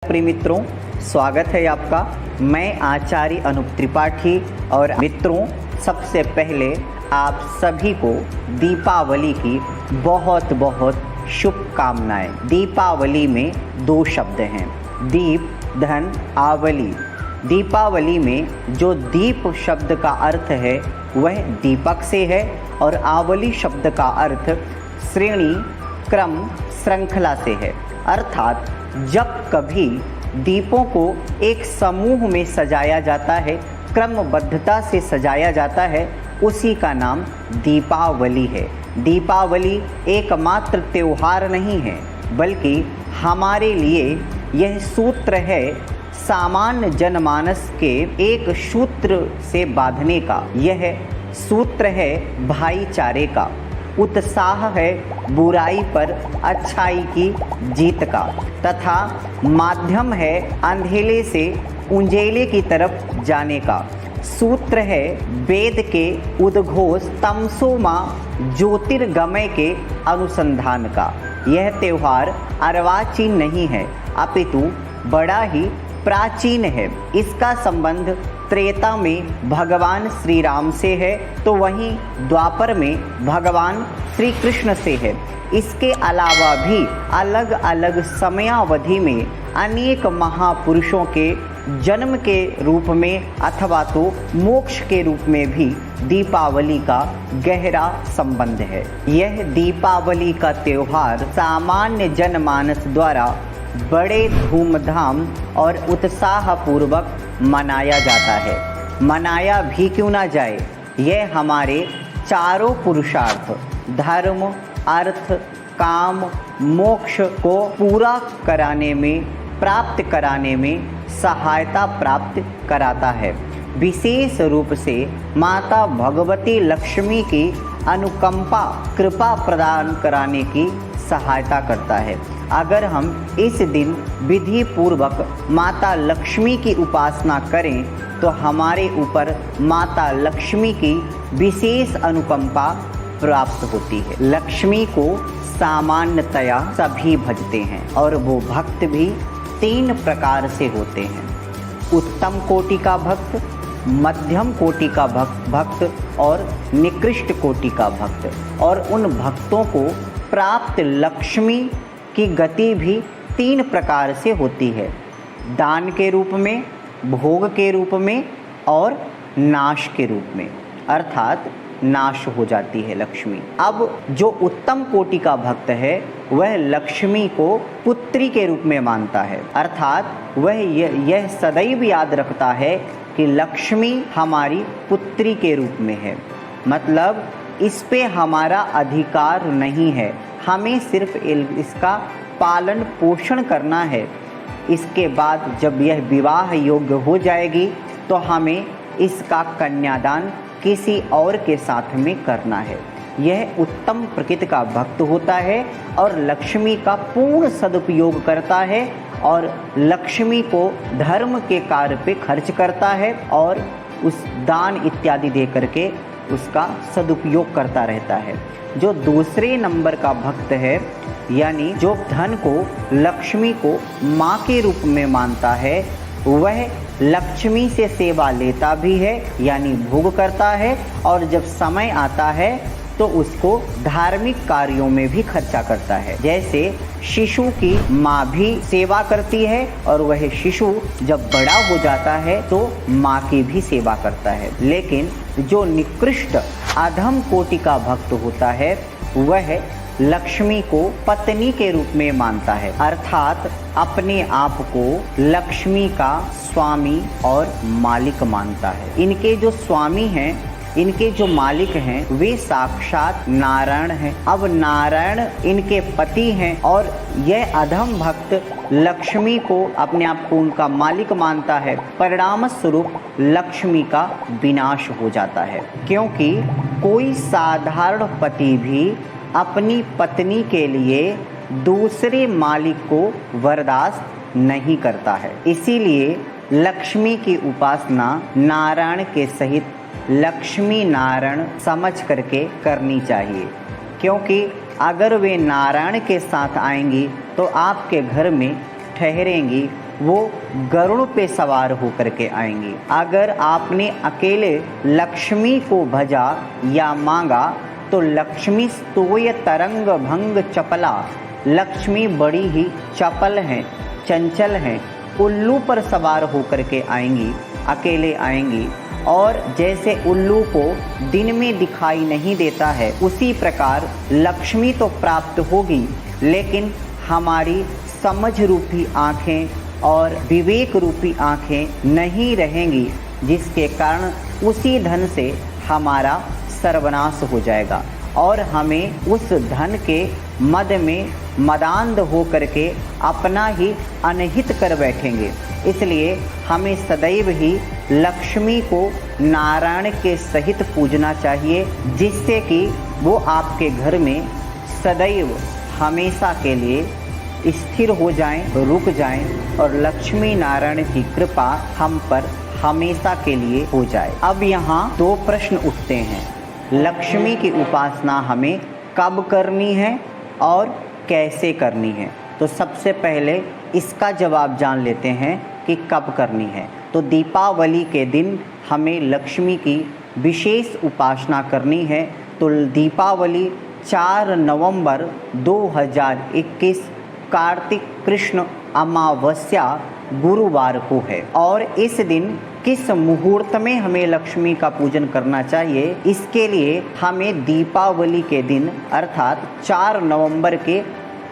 प्रिय मित्रों, स्वागत है आपका। मैं आचार्य अनूप त्रिपाठी। और मित्रों, सबसे पहले आप सभी को दीपावली की बहुत बहुत शुभकामनाएं। दीपावली में दो शब्द हैं, दीप धन आवली। दीपावली में जो दीप शब्द का अर्थ है वह दीपक से है और आवली शब्द का अर्थ श्रेणी, क्रम, श्रृंखला से है। अर्थात जब कभी दीपों को एक समूह में सजाया जाता है, क्रमबद्धता से सजाया जाता है, उसी का नाम दीपावली है। दीपावली एकमात्र त्योहार नहीं है, बल्कि हमारे लिए यह सूत्र है सामान्य जनमानस के एक सूत्र से बांधने का। यह सूत्र है भाईचारे का, उत्साह है बुराई पर अच्छाई की जीत का, तथा माध्यम है अंधेरे से उंजेले की तरफ जाने का। सूत्र है वेद के उद्घोष तमसो मा ज्योतिर्गमय के अनुसंधान का। यह त्योहार अर्वाचीन नहीं है, अपितु बड़ा ही प्राचीन है। इसका संबंध त्रेता में भगवान श्री राम से है, तो वहीं द्वापर में भगवान श्री कृष्ण से है। इसके अलावा भी अलग अलग समयावधि में अनेक महापुरुषों के जन्म के रूप में अथवा तो मोक्ष के रूप में भी दीपावली का गहरा संबंध है। यह दीपावली का त्योहार सामान्य जनमानस द्वारा बड़े धूमधाम और उत्साहपूर्वक मनाया जाता है। मनाया भी क्यों ना जाए, यह हमारे चारों पुरुषार्थ धर्म, अर्थ, काम, मोक्ष को पूरा कराने में, प्राप्त कराने में सहायता प्राप्त कराता है। विशेष रूप से माता भगवती लक्ष्मी की अनुकंपा, कृपा प्रदान कराने की सहायता करता है। अगर हम इस दिन विधि पूर्वक माता लक्ष्मी की उपासना करें तो हमारे ऊपर माता लक्ष्मी की विशेष अनुकंपा प्राप्त होती है। लक्ष्मी को सामान्यतया सभी भजते हैं और वो भक्त भी तीन प्रकार से होते हैं, उत्तम कोटि का भक्त, मध्यम कोटि का भक्त और निकृष्ट कोटि का भक्त। और उन भक्तों को प्राप्त लक्ष्मी की गति भी तीन प्रकार से होती है, दान के रूप में, भोग के रूप में और नाश के रूप में। अर्थात नाश हो जाती है लक्ष्मी। अब जो उत्तम कोटि का भक्त है वह लक्ष्मी को पुत्री के रूप में मानता है। अर्थात वह यह सदैव याद रखता है कि लक्ष्मी हमारी पुत्री के रूप में है, मतलब इस पे हमारा अधिकार नहीं है, हमें सिर्फ इसका पालन पोषण करना है। इसके बाद जब यह विवाह योग्य हो जाएगी तो हमें इसका कन्यादान किसी और के साथ में करना है। यह उत्तम प्रकृति का भक्त होता है और लक्ष्मी का पूर्ण सदुपयोग करता है और लक्ष्मी को धर्म के कार्य पे खर्च करता है और उस दान इत्यादि दे करके उसका सदुपयोग करता रहता है। जो दूसरे नंबर का भक्त है, यानी जो धन को, लक्ष्मी को माँ के रूप में मानता है, वह लक्ष्मी से सेवा लेता भी है, यानी भोग करता है, और जब समय आता है तो उसको धार्मिक कार्यों में भी खर्चा करता है। जैसे शिशु की माँ भी सेवा करती है और वह शिशु जब बड़ा हो जाता है तो माँ की भी सेवा करता है। लेकिन जो निकृष्ट अधम कोटि का भक्त होता है वह लक्ष्मी को पत्नी के रूप में मानता है, अर्थात अपने आप को लक्ष्मी का स्वामी और मालिक मानता है। इनके जो स्वामी हैं, इनके जो मालिक हैं, वे साक्षात नारायण हैं। अब नारायण इनके पति हैं और यह अधम भक्त लक्ष्मी को, अपने आप को उनका मालिक मानता है। परिणाम स्वरूप लक्ष्मी का विनाश हो जाता है, क्योंकि कोई साधारण पति भी अपनी पत्नी के लिए दूसरे मालिक को बर्दाश्त नहीं करता है। इसीलिए लक्ष्मी की उपासना नारायण के सहित लक्ष्मी नारायण समझ करके करनी चाहिए, क्योंकि अगर वे नारायण के साथ आएंगी तो आपके घर में ठहरेंगी वो गरुड़ पे सवार होकर के आएंगी। अगर आपने अकेले लक्ष्मी को भजा या मांगा तो लक्ष्मी स्तोय तरंग भंग चपला, लक्ष्मी बड़ी ही चपल हैं, चंचल हैं, उल्लू पर सवार होकर के आएंगी, अकेले आएंगी। और जैसे उल्लू को दिन में दिखाई नहीं देता है, उसी प्रकार लक्ष्मी तो प्राप्त होगी, लेकिन हमारी समझ रूपी आँखें और विवेक रूपी आँखें नहीं रहेंगी, जिसके कारण उसी धन से हमारा सर्वनाश हो जाएगा और हमें उस धन के मद में मदान्ध हो करके अपना ही अनहित कर बैठेंगे। इसलिए हमें सदैव ही लक्ष्मी को नारायण के सहित पूजना चाहिए, जिससे कि वो आपके घर में सदैव हमेशा के लिए स्थिर हो जाएं, रुक जाएं और लक्ष्मी नारायण की कृपा हम पर हमेशा के लिए हो जाए। अब यहाँ दो प्रश्न उठते हैं, लक्ष्मी की उपासना हमें कब करनी है और कैसे करनी है। तो सबसे पहले इसका जवाब जान लेते हैं कि कब करनी है। तो दीपावली के दिन हमें लक्ष्मी की विशेष उपासना करनी है। तो दीपावली 4 नवंबर 2021 कार्तिक कृष्ण अमावस्या गुरुवार को है। और इस दिन किस मुहूर्त में हमें लक्ष्मी का पूजन करना चाहिए, इसके लिए हमें दीपावली के दिन अर्थात 4 नवंबर के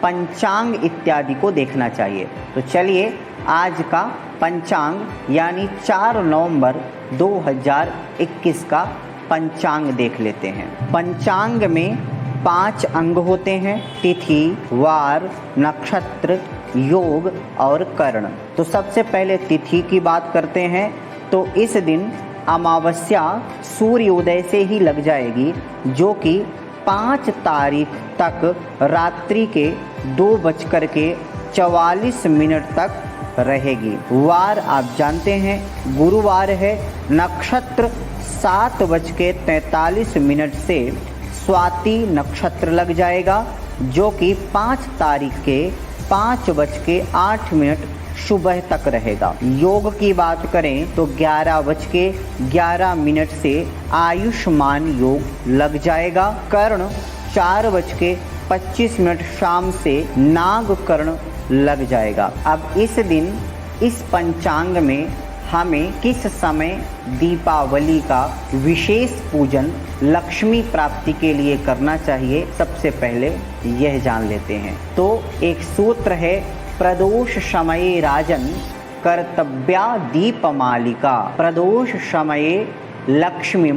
पंचांग इत्यादि को देखना चाहिए। तो चलिए आज का पंचांग यानी 4 नवंबर 2021 का पंचांग देख लेते हैं। पंचांग में 5 अंग होते हैं, तिथि, वार, नक्षत्र, योग और कर्ण। तो सबसे पहले तिथि की बात करते हैं। तो इस दिन अमावस्या सूर्योदय से ही लग जाएगी, जो कि 5 तारीख तक रात्रि के 2:44 तक रहेगी। वार आप जानते हैं गुरुवार है। नक्षत्र 7:43 से स्वाति नक्षत्र लग जाएगा, जो कि 5 तारीख के 5:08 सुबह तक रहेगा। योग की बात करें तो 11:11 से आयुष्मान योग लग जाएगा। कर्ण 4:25 शाम से नाग कर्ण लग जाएगा। अब इस दिन इस पंचांग में हमें किस समय दीपावली का विशेष पूजन लक्ष्मी प्राप्ति के लिए करना चाहिए, सबसे पहले यह जान लेते हैं। तो एक सूत्र है, प्रदोष समये राजन कर्तव्या दीपमालिका, प्रदोष समये लक्ष्मीं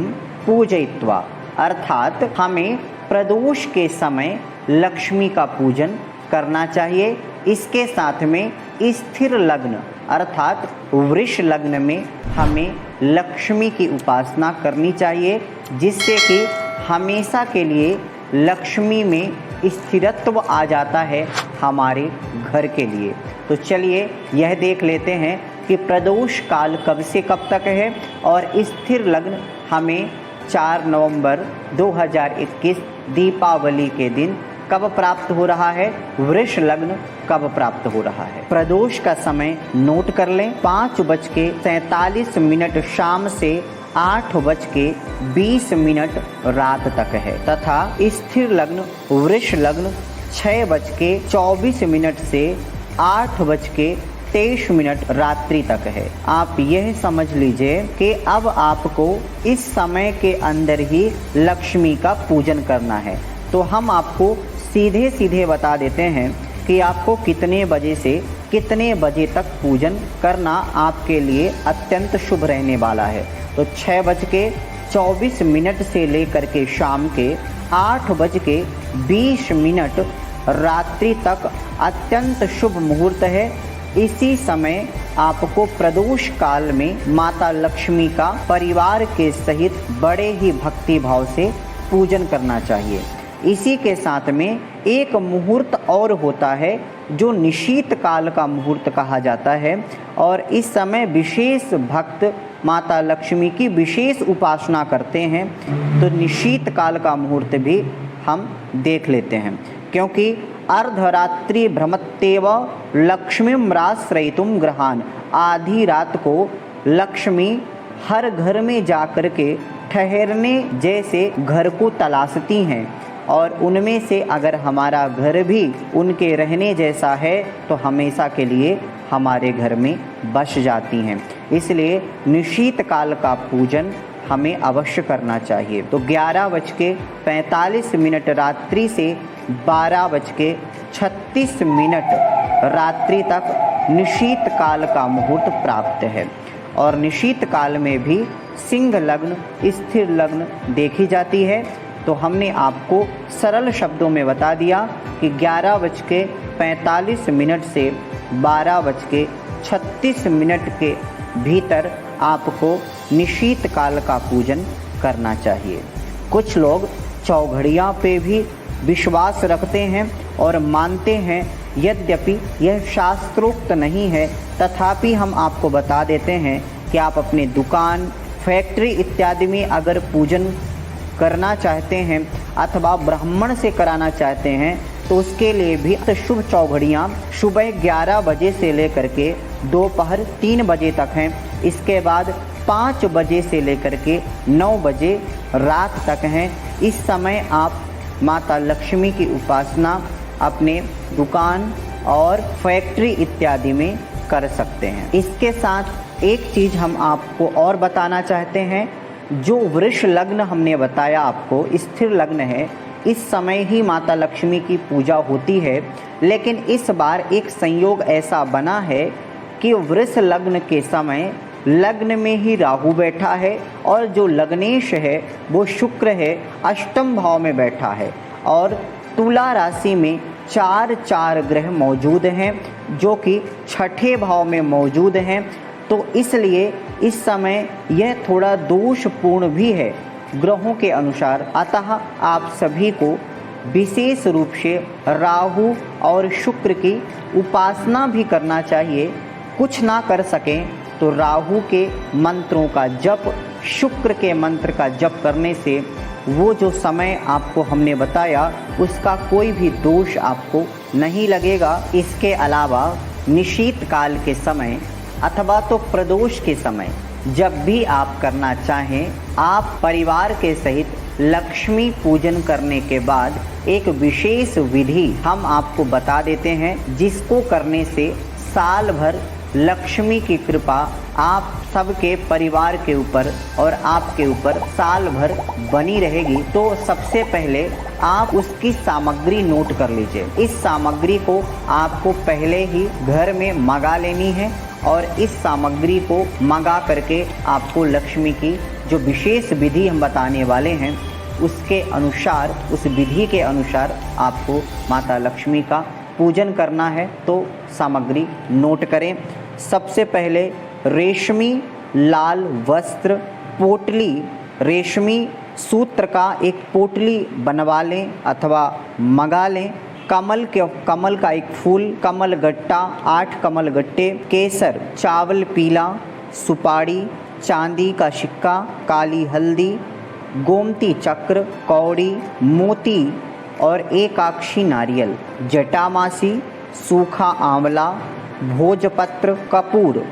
पूजयित्वा। अर्थात हमें प्रदोष के समय लक्ष्मी का पूजन करना चाहिए। इसके साथ में स्थिर लग्न अर्थात वृष लग्न में हमें लक्ष्मी की उपासना करनी चाहिए, जिससे कि हमेशा के लिए लक्ष्मी में स्थिरत्व आ जाता है हमारे घर के लिए। तो चलिए यह देख लेते हैं कि प्रदोष काल कब से कब तक है और स्थिर लग्न हमें 4 नवंबर 2021 दीपावली के दिन कब प्राप्त हो रहा है, वृष लग्न कब प्राप्त हो रहा है। प्रदोष का समय नोट कर लें, 5:47 शाम से 8:20 रात तक है तथा स्थिर लग्न वृष लग्न 6:24 से 8:23 रात्रि तक है। आप यह समझ लीजिए कि अब आपको इस समय के अंदर ही लक्ष्मी का पूजन करना है। तो हम आपको सीधे सीधे बता देते हैं कि आपको कितने बजे से कितने बजे तक पूजन करना आपके लिए अत्यंत शुभ रहने वाला है। तो 6:24 से लेकर के शाम के 8:20 रात्रि तक अत्यंत शुभ मुहूर्त है। इसी समय आपको प्रदोष काल में माता लक्ष्मी का परिवार के सहित बड़े ही भक्ति भाव से पूजन करना चाहिए। इसी के साथ में एक मुहूर्त और होता है जो निशीत काल का मुहूर्त कहा जाता है, और इस समय विशेष भक्त माता लक्ष्मी की विशेष उपासना करते हैं। तो निशीत काल का मुहूर्त भी हम देख लेते हैं, क्योंकि अर्धरात्रि भ्रमत्येव लक्ष्मीं राश्रयितुं गृहान। आधी रात को लक्ष्मी हर घर में जाकर के ठहरने जैसे घर को तलाशती हैं, और उनमें से अगर हमारा घर भी उनके रहने जैसा है तो हमेशा के लिए हमारे घर में बस जाती हैं। इसलिए निशीत काल का पूजन हमें अवश्य करना चाहिए। तो 11:45 रात्रि से 12:36 रात्रि तक निशीत काल का मुहूर्त प्राप्त है। और निशीत काल में भी सिंह लग्न, स्थिर लग्न देखी जाती है। तो हमने आपको सरल शब्दों में बता दिया कि 11:45 से 12:36 के भीतर आपको निशीत काल का पूजन करना चाहिए। कुछ लोग चौघड़ियाँ पे भी विश्वास रखते हैं और मानते हैं, यद्यपि यह शास्त्रोक्त नहीं है, तथापि हम आपको बता देते हैं कि आप अपने दुकान, फैक्ट्री इत्यादि में अगर पूजन करना चाहते हैं अथवा ब्राह्मण से कराना चाहते हैं तो उसके लिए भी शुभ चौघड़ियाँ सुबह 11 बजे से लेकर के दोपहर 3 बजे तक हैं। इसके बाद 5 बजे से लेकर के 9 बजे रात तक हैं। इस समय आप माता लक्ष्मी की उपासना अपने दुकान और फैक्ट्री इत्यादि में कर सकते हैं। इसके साथ एक चीज़ हम आपको और बताना चाहते हैं, जो वृष लग्न हमने बताया आपको स्थिर लग्न है, इस समय ही माता लक्ष्मी की पूजा होती है। लेकिन इस बार एक संयोग ऐसा बना है कि वृष लग्न के समय लग्न में ही राहु बैठा है और जो लग्नेश है वो शुक्र है, अष्टम भाव में बैठा है। और तुला राशि में 4 ग्रह मौजूद हैं जो कि छठे भाव में मौजूद हैं। तो इसलिए इस समय यह थोड़ा दोषपूर्ण भी है ग्रहों के अनुसार। अतः आप सभी को विशेष रूप से राहु और शुक्र की उपासना भी करना चाहिए। कुछ ना कर सकें तो राहु के मंत्रों का जप, शुक्र के मंत्र का जप करने से वो जो समय आपको हमने बताया उसका कोई भी दोष आपको नहीं लगेगा। इसके अलावा निशीत काल के समय अथवा तो प्रदोष के समय जब भी आप करना चाहें, आप परिवार के सहित लक्ष्मी पूजन करने के बाद एक विशेष विधि हम आपको बता देते हैं, जिसको करने से साल भर लक्ष्मी की कृपा आप सबके परिवार के ऊपर और आपके ऊपर साल भर बनी रहेगी। तो सबसे पहले आप उसकी सामग्री नोट कर लीजिए। इस सामग्री को आपको पहले ही घर में मंगा लेनी है और इस सामग्री को मंगा करके आपको लक्ष्मी की जो विशेष विधि हम बताने वाले हैं उसके अनुसार, उस विधि के अनुसार आपको माता लक्ष्मी का पूजन करना है। तो सामग्री नोट करें। सबसे पहले रेशमी लाल वस्त्र, पोटली, रेशमी सूत्र का एक पोटली बनवा लें अथवा मंगा लें। कमल का एक फूल, कमल गट्टा, 8 कमल गट्टे, केसर, चावल पीला, सुपारी, चांदी का सिक्का, काली हल्दी, गोमती चक्र, कौड़ी, मोती और एकाक्षी नारियल, जटामासी, सूखा आंवला, भोजपत्र, कपूर,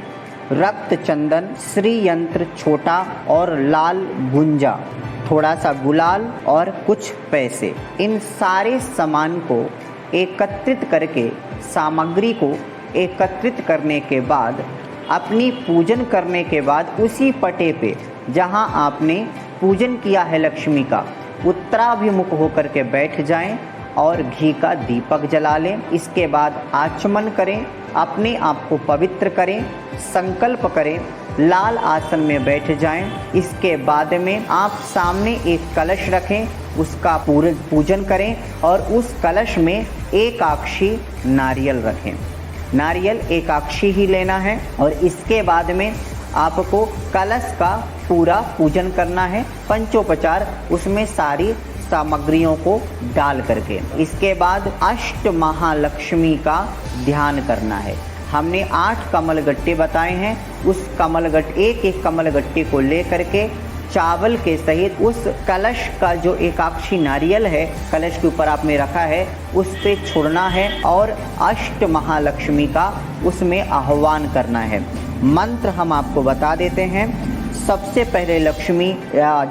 रक्त चंदन, श्री यंत्र छोटा और लाल गुंजा, थोड़ा सा गुलाल और कुछ पैसे। इन सारे सामान को एकत्रित करके, सामग्री को एकत्रित करने के बाद, अपनी पूजन करने के बाद उसी पटे पे जहां आपने पूजन किया है लक्ष्मी का, उत्तराभिमुख होकर के बैठ जाएं और घी का दीपक जला लें। इसके बाद आचमन करें, अपने आप को पवित्र करें, संकल्प करें, लाल आसन में बैठ जाएं। इसके बाद में आप सामने एक कलश रखें, उसका पूजन करें और उस कलश में एकाक्षी नारियल रखें। नारियल एकाक्षी ही लेना है और इसके बाद में आपको कलश का पूरा पूजन करना है, पंचोपचार उसमें सारी सामग्रियों को डाल करके। इसके बाद अष्ट महालक्ष्मी का ध्यान करना है। हमने 8 कमल गट्टे बताए हैं, उस एक कमल गट्टे को ले करके चावल के सहित उस कलश का जो एकाक्षी नारियल है कलश के ऊपर आपने रखा है उस पे छोड़ना है और अष्ट महालक्ष्मी का उसमें आह्वान करना है। मंत्र हम आपको बता देते हैं। सबसे पहले लक्ष्मी,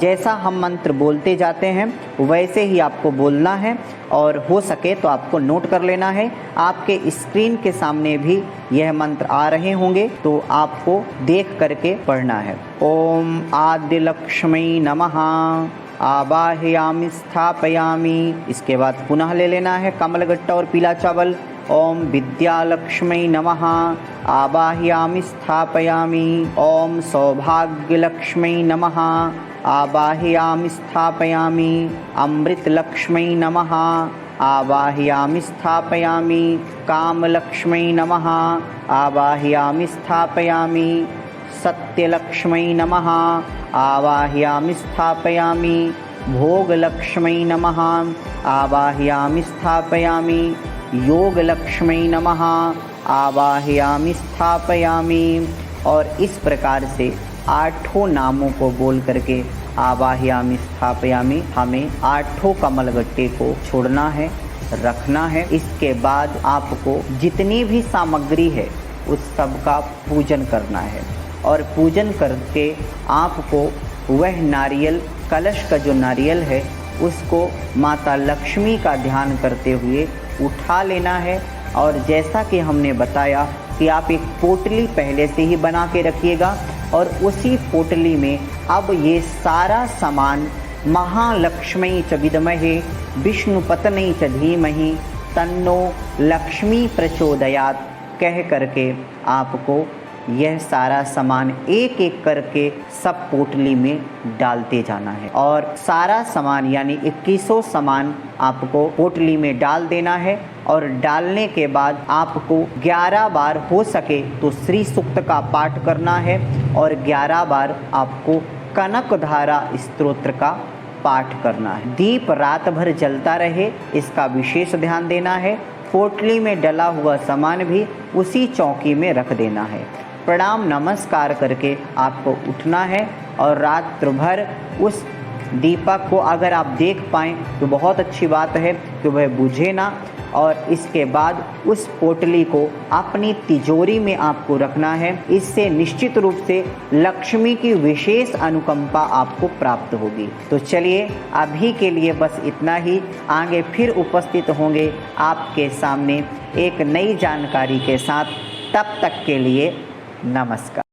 जैसा हम मंत्र बोलते जाते हैं वैसे ही आपको बोलना है और हो सके तो आपको नोट कर लेना है। आपके स्क्रीन के सामने भी यह मंत्र आ रहे होंगे तो आपको देख करके पढ़ना है। ओम आद्य लक्ष्मी नमः आवाहयामि स्थापयामि। इसके बाद पुनः ले लेना है कमलगट्टा और पीला चावल। ओम विद्यालक्ष्मी नमः आवाहयामि स्थापयामि। ओम सौभाग्यलक्ष्मी नमः आवाहयामि स्थापयामि। अमृतलक्ष्मी नमः आवाहयामि स्थापयामि। कामलक्ष्मी नमः आवाहयामि स्थापयामि। सत्यलक्ष्मी नमः आवाहयामि स्थापयामि। भोगलक्ष्मी नमः आवाहयामि स्थापयामि। योगलक्ष्मी नमः आवाहयामि स्थापयामि। और इस प्रकार से 8 नामों को बोल करके आवाहयामि स्थापयामि हमें 8 कमलगट्टे को छोड़ना है, रखना है। इसके बाद आपको जितनी भी सामग्री है उस सब का पूजन करना है और पूजन करके आपको वह नारियल, कलश का जो नारियल है उसको माता लक्ष्मी का ध्यान करते हुए उठा लेना है। और जैसा कि हमने बताया कि आप एक पोटली पहले से ही बना के रखिएगा और उसी पोटली में अब ये सारा सामान महालक्ष्मी च विद्महे विष्णुपत्नी च धीमहि तन्नो लक्ष्मी प्रचोदयात् कह करके आपको यह सारा सामान एक एक करके सब पोटली में डालते जाना है। और सारा सामान यानी 2100 सामान आपको पोटली में डाल देना है। और डालने के बाद आपको 11 बार हो सके तो श्री सूक्त का पाठ करना है और 11 बार आपको कनकधारा स्तोत्र का पाठ करना है। दीप रात भर जलता रहे इसका विशेष ध्यान देना है। पोटली में डला हुआ सामान भी उसी चौकी में रख देना है। प्रणाम नमस्कार करके आपको उठना है और रात्र भर उस दीपक को अगर आप देख पाएँ तो बहुत अच्छी बात है कि वह बुझे ना। और इसके बाद उस पोटली को अपनी तिजोरी में आपको रखना है। इससे निश्चित रूप से लक्ष्मी की विशेष अनुकंपा आपको प्राप्त होगी। तो चलिए अभी के लिए बस इतना ही। आगे फिर उपस्थित होंगे आपके सामने एक नई जानकारी के साथ। तब तक के लिए नमस्कार।